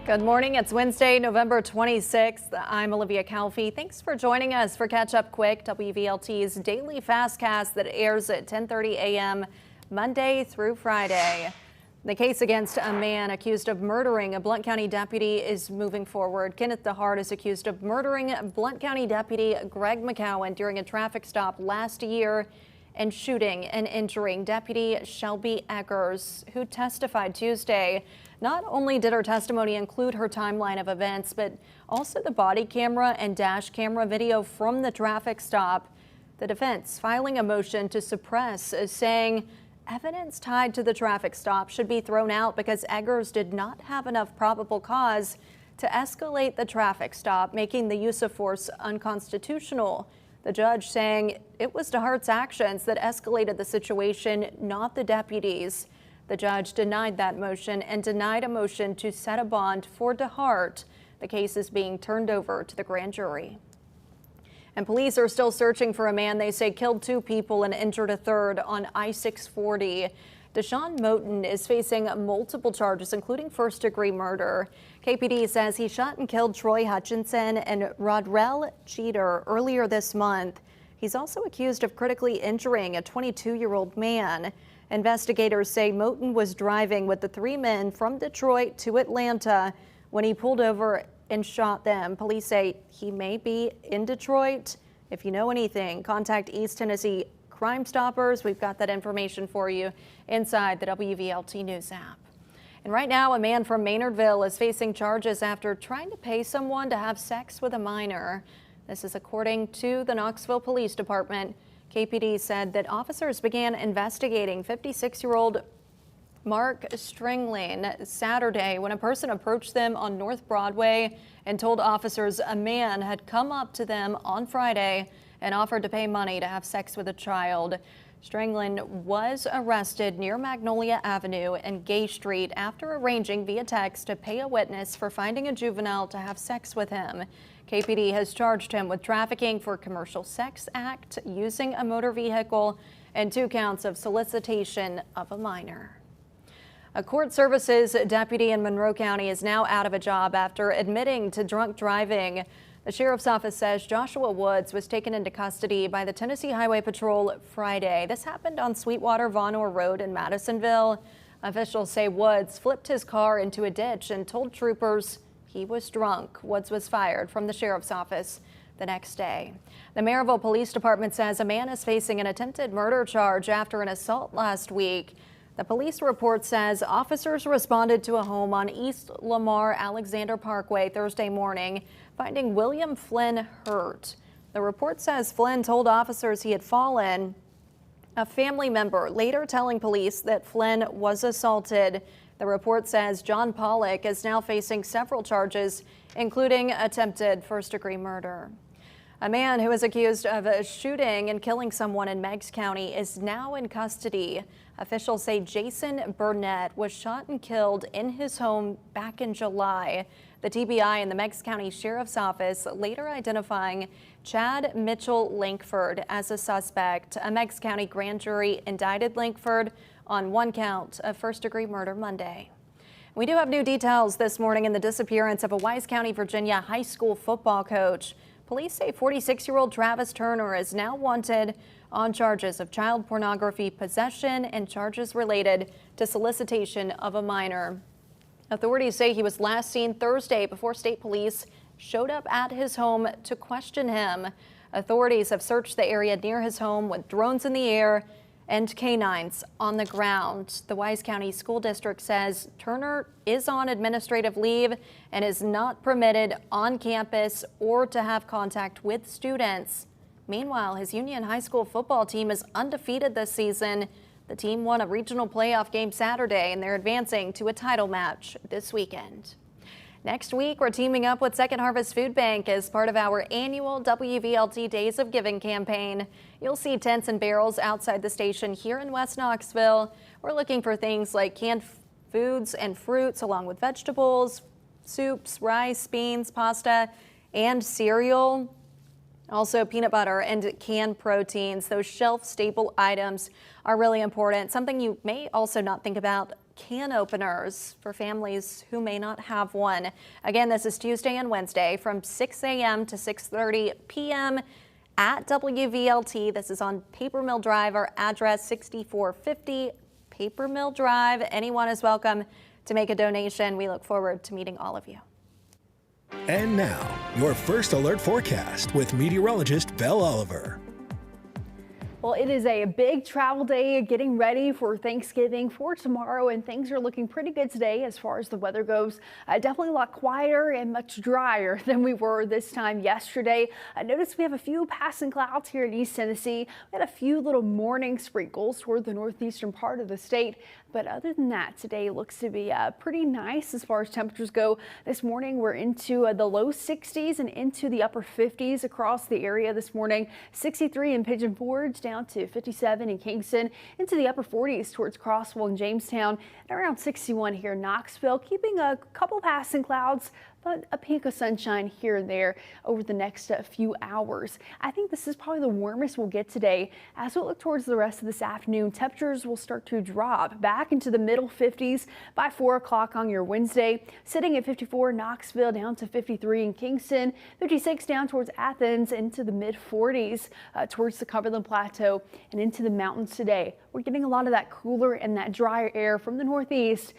Good morning. It's Wednesday, November 26th. I'm Olivia Calfee. Thanks for joining us for Catch Up Quick, WVLT's daily fastcast that airs at 10:30 a.m. Monday through Friday. The case against a man accused of murdering a Blount County deputy is moving forward. Kenneth DeHart is accused of murdering Blount County deputy Greg McCowan during a traffic stop last year and shooting and injuring Deputy Shelby Eggers, who testified Tuesday. Not only did her testimony include her timeline of events, but also the body camera and dash camera video from the traffic stop. The defense filing a motion to suppress, saying evidence tied to the traffic stop should be thrown out because Eggers did not have enough probable cause to escalate the traffic stop, making the use of force unconstitutional. The judge saying it was DeHart's actions that escalated the situation, not the deputies. The judge denied that motion and denied a motion to set a bond for DeHart. The case is being turned over to the grand jury. And police are still searching for a man they say killed 2 people and injured a third on I-640. Deshaun Moten is facing multiple charges, including first-degree murder. KPD says he shot and killed Troy Hutchinson and Rodrell Cheater earlier this month. He's also accused of critically injuring a 22-year-old man. Investigators say Moten was driving with the 3 men from Detroit to Atlanta when he pulled over and shot them. Police say he may be in Detroit. If you know anything, contact East Tennessee Crime Stoppers. We've got that information for you inside the WVLT News App. And right now, a man from Maynardville is facing charges after trying to pay someone to have sex with a minor. This is according to the Knoxville Police Department. KPD said that officers began investigating 56-year-old Mark Stringling Saturday when a person approached them on North Broadway and told officers a man had come up to them on Friday and offered to pay money to have sex with a child. Stringling was arrested near Magnolia Avenue and Gay Street after arranging via text to pay a witness for finding a juvenile to have sex with him. KPD has charged him with trafficking for commercial sex act, using a motor vehicle, and 2 counts of solicitation of a minor. A court services deputy in Monroe County is now out of a job after admitting to drunk driving. The sheriff's office says Joshua Woods was taken into custody by the Tennessee Highway Patrol Friday. This happened on Sweetwater Von Orr Road in Madisonville. Officials say Woods flipped his car into a ditch and told troopers he was drunk. Woods was fired from the sheriff's office the next day. The Maryville Police Department says a man is facing an attempted murder charge after an assault last week. The police report says officers responded to a home on East Lamar Alexander Parkway Thursday morning, finding William Flynn hurt. The report says Flynn told officers he had fallen. A family member later telling police that Flynn was assaulted. The report says John Pollock is now facing several charges, including attempted first-degree murder. A man who is accused of shooting and killing someone in Meigs County is now in custody. Officials say Jason Burnett was shot and killed in his home back in July. The TBI in the Meigs County Sheriff's Office later identifying Chad Mitchell Lankford as a suspect. A Meigs County grand jury indicted Lankford on 1 count of first-degree murder Monday. We do have new details this morning in the disappearance of a Wise County, Virginia high school football coach. Police say 46-year-old Travis Turner is now wanted on charges of child pornography possession and charges related to solicitation of a minor. Authorities say he was last seen Thursday before state police showed up at his home to question him. Authorities have searched the area near his home with drones in the air and canines on the ground. The Wise County School District says Turner is on administrative leave and is not permitted on campus or to have contact with students. Meanwhile, his Union High School football team is undefeated this season. The team won a regional playoff game Saturday, and they're advancing to a title match this weekend. Next week, we're teaming up with Second Harvest Food Bank as part of our annual WVLT Days of Giving campaign. You'll see tents and barrels outside the station here in West Knoxville. We're looking for things like canned foods and fruits, along with vegetables, soups, rice, beans, pasta, and cereal. Also, peanut butter and canned proteins, those shelf-stable items are really important. Something you may also not think about, can openers for families who may not have one. Again, this is Tuesday and Wednesday from 6 a.m. to 6:30 p.m. at WVLT. This is on Paper Mill Drive, our address 6450 Paper Mill Drive. Anyone is welcome to make a donation. We look forward to meeting all of you. And now, your first alert forecast with meteorologist Belle Oliver. Well, it is a big travel day, getting ready for Thanksgiving for tomorrow, and things are looking pretty good today as far as the weather goes. Definitely a lot quieter and much drier than we were this time yesterday. Notice we have a few passing clouds here in East Tennessee. We had a few little morning sprinkles toward the northeastern part of the state. But other than that, today looks to be pretty nice as far as temperatures go. This morning, we're into the low 60s and into the upper 50s across the area this morning. 63 in Pigeon Forge, down to 57 in Kingston, into the upper 40s towards Crossville and Jamestown, and around 61 here in Knoxville, keeping a couple passing clouds, but a peak of sunshine here and there over the next few hours. I think this is probably the warmest we'll get today. As we look towards the rest of this afternoon, temperatures will start to drop back into the middle 50s by 4 o'clock on your Wednesday, sitting at 54 in Knoxville, down to 53 in Kingston, 56 down towards Athens, into the mid 40s towards the Cumberland Plateau and into the mountains today. We're getting a lot of that cooler and that drier air from the northeast,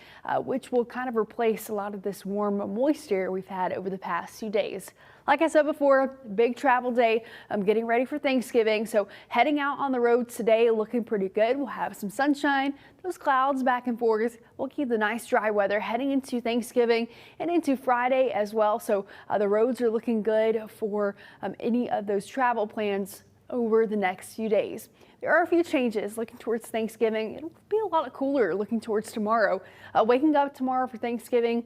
which will kind of replace a lot of this warm, moist air we've had over the past few days. Like I said before, big travel day. I'm getting ready for Thanksgiving, so heading out on the roads today looking pretty good. We'll have some sunshine, those clouds back and forth. We'll keep the nice dry weather heading into Thanksgiving and into Friday as well. So the roads are looking good for any of those travel plans over the next few days. There are a few changes looking towards Thanksgiving. It'll be a lot cooler looking towards tomorrow. Waking up tomorrow for Thanksgiving,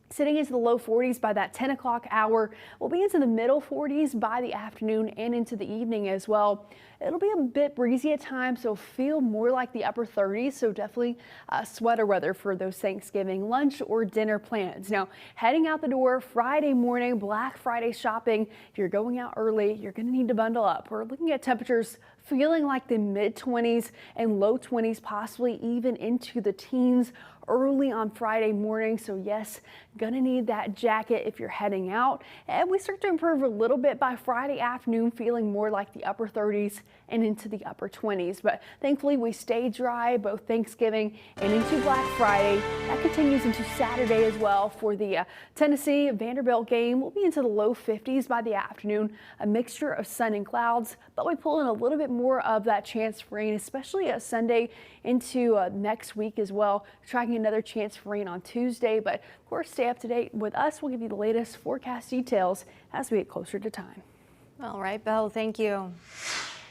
sitting into the low 40s by that 10 o'clock hour. We'll be into the middle 40s by the afternoon and into the evening as well. It'll be a bit breezy at times, so feel more like the upper 30s. So definitely sweater weather for those Thanksgiving lunch or dinner plans. Now, heading out the door Friday morning, Black Friday shopping. If you're going out early, you're going to need to bundle up. We're looking at temperatures feeling like the mid 20s and low 20s, possibly even into the teens early on Friday morning. So yes, gonna need that jacket if you're heading out. And we start to improve a little bit by Friday afternoon, feeling more like the upper 30s and into the upper 20s. But thankfully we stay dry both Thanksgiving and into Black Friday. That continues into Saturday as well for the Tennessee Vanderbilt game. We'll be into the low 50s by the afternoon, a mixture of sun and clouds, but we pull in a little bit more of that chance for rain, especially Sunday into next week as well. Tracking another chance for rain on Tuesday, but of course stay up to date with us. We'll give you the latest forecast details as we get closer to time. All right, Belle, thank you.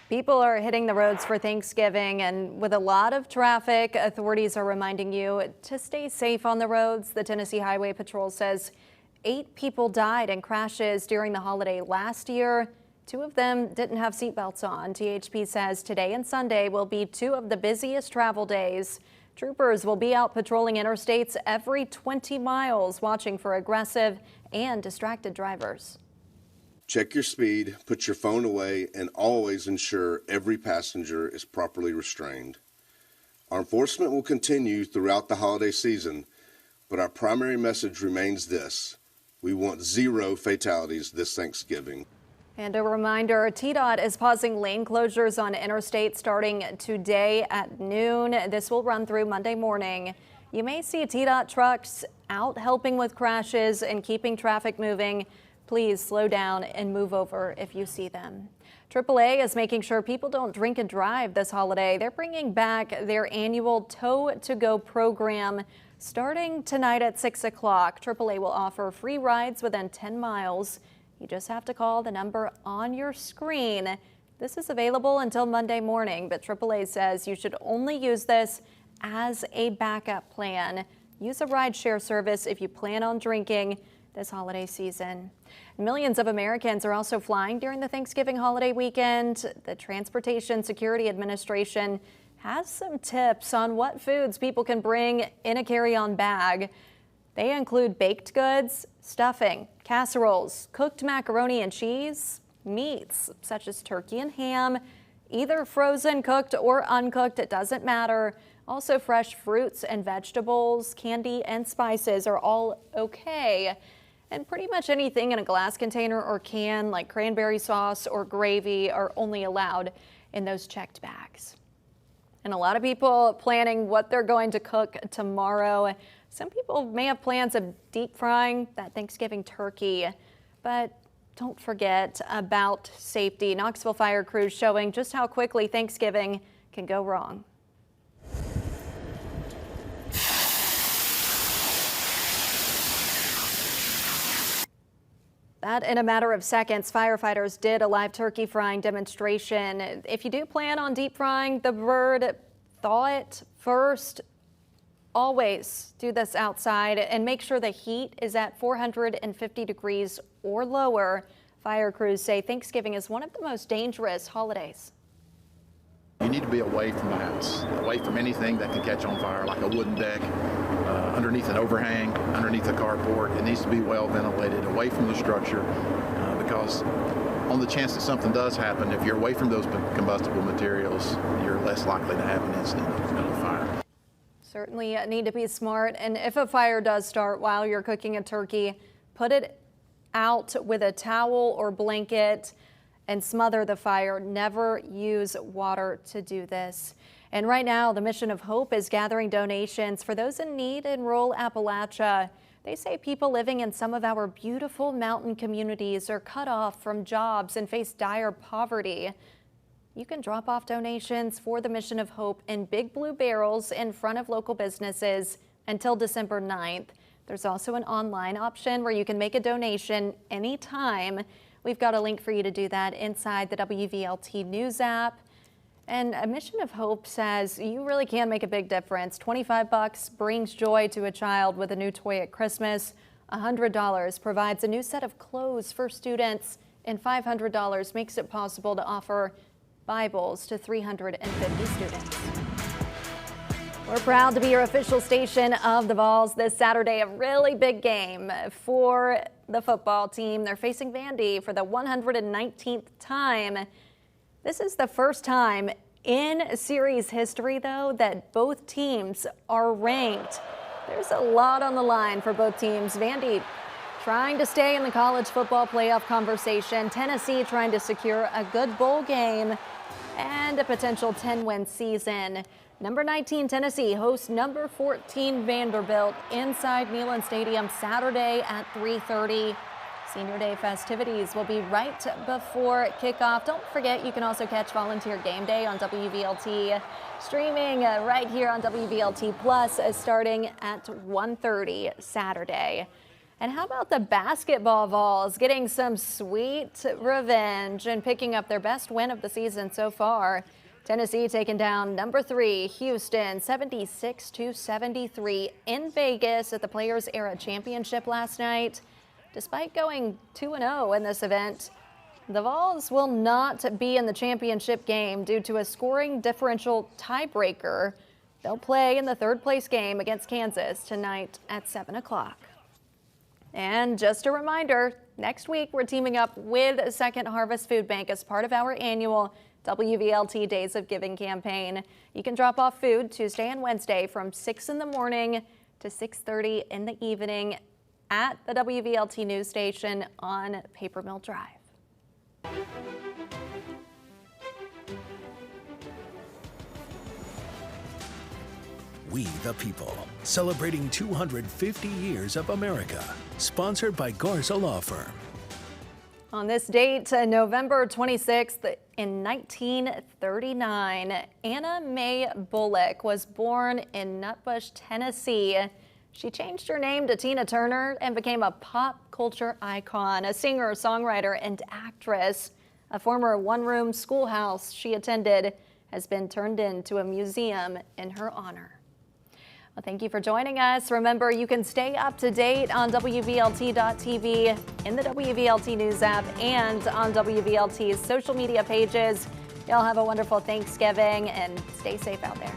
People are hitting the roads for Thanksgiving, and with a lot of traffic, authorities are reminding you to stay safe on the roads. The Tennessee Highway Patrol says 8 people died in crashes during the holiday last year. 2 of them didn't have seatbelts on. THP says today and Sunday will be 2 of the busiest travel days. Troopers will be out patrolling interstates every 20 miles, watching for aggressive and distracted drivers. Check your speed, put your phone away, and always ensure every passenger is properly restrained. Our enforcement will continue throughout the holiday season, but our primary message remains this: we want 0 fatalities this Thanksgiving. And a reminder, TDOT is pausing lane closures on interstate starting today at noon. This will run through Monday morning. You may see TDOT trucks out helping with crashes and keeping traffic moving. Please slow down and move over if you see them. AAA is making sure people don't drink and drive this holiday. They're bringing back their annual Tow to Go program starting tonight at 6 o'clock. AAA will offer free rides within 10 miles. You just have to call the number on your screen. This is available until Monday morning, but AAA says you should only use this as a backup plan. Use a rideshare service if you plan on drinking this holiday season. Millions of Americans are also flying during the Thanksgiving holiday weekend. The Transportation Security Administration has some tips on what foods people can bring in a carry-on bag. They include baked goods, stuffing, casseroles, cooked macaroni and cheese, meats such as turkey and ham, either frozen, cooked, or uncooked, it doesn't matter. Also, fresh fruits and vegetables, candy and spices are all okay. And pretty much anything in a glass container or can, like cranberry sauce or gravy, are only allowed in those checked bags. And a lot of people planning what they're going to cook tomorrow. Some people may have plans of deep frying that Thanksgiving turkey, but don't forget about safety. Knoxville fire crews showing just how quickly Thanksgiving can go wrong. That in a matter of seconds, firefighters did a live turkey frying demonstration. If you do plan on deep frying the bird, thaw it first. Always do this outside and make sure the heat is at 450 degrees or lower. Fire crews say Thanksgiving is one of the most dangerous holidays. You need to be away from the house, away from anything that can catch on fire, like a wooden deck, underneath an overhang, underneath a carport. It needs to be well ventilated, away from the structure, because on the chance that something does happen, if you're away from those combustible materials, you're less likely to have an incident of a fire. Certainly need to be smart, and if a fire does start while you're cooking a turkey, put it out with a towel or blanket and smother the fire. Never use water to do this. And right now, the Mission of Hope is gathering donations for those in need in rural Appalachia. They say people living in some of our beautiful mountain communities are cut off from jobs and face dire poverty. You can drop off donations for the Mission of Hope in big blue barrels in front of local businesses until December 9th. There's also an online option where you can make a donation anytime. We've got a link for you to do that inside the WVLT News App. And a Mission of Hope says you really can make a big difference. $25 brings joy to a child with a new toy at Christmas. $100 provides a new set of clothes for students. And $500 makes it possible to offer Bibles to 350 students. We're proud to be your official station of the Vols this Saturday. A really big game for the football team. They're facing Vandy for the 119th time. This is the first time in series history, though, that both teams are ranked. There's a lot on the line for both teams. Vandy trying to stay in the college football playoff conversation. Tennessee trying to secure a good bowl game and a potential 10-win season. Number 19 Tennessee hosts number 14 Vanderbilt inside Neyland Stadium Saturday at 3:30. Senior Day festivities will be right before kickoff. Don't forget, you can also catch Volunteer Game Day on WVLT, streaming right here on WVLT Plus starting at 1:30 Saturday. And how about the basketball Vols getting some sweet revenge and picking up their best win of the season so far? Tennessee taking down number 3 Houston 76-73 in Vegas at the Players Era Championship last night. Despite going 2-0 in this event, the Vols will not be in the championship game due to a scoring differential tiebreaker. They'll play in the third-place game against Kansas tonight at 7 o'clock. And just a reminder, next week we're teaming up with Second Harvest Food Bank as part of our annual WVLT Days of Giving campaign. You can drop off food Tuesday and Wednesday from 6 in the morning to 6:30 in the evening at the WVLT news station on Paper Mill Drive. We the People, celebrating 250 years of America. Sponsored by Garza Law Firm. On this date, November 26th, in 1939, Anna Mae Bullock was born in Nutbush, Tennessee. She changed her name to Tina Turner and became a pop culture icon, a singer, songwriter, and actress. A former one-room schoolhouse she attended has been turned into a museum in her honor. Well, thank you for joining us. Remember, you can stay up to date on WVLT.tv, in the WVLT News App, and on WVLT's social media pages. Y'all have a wonderful Thanksgiving and stay safe out there.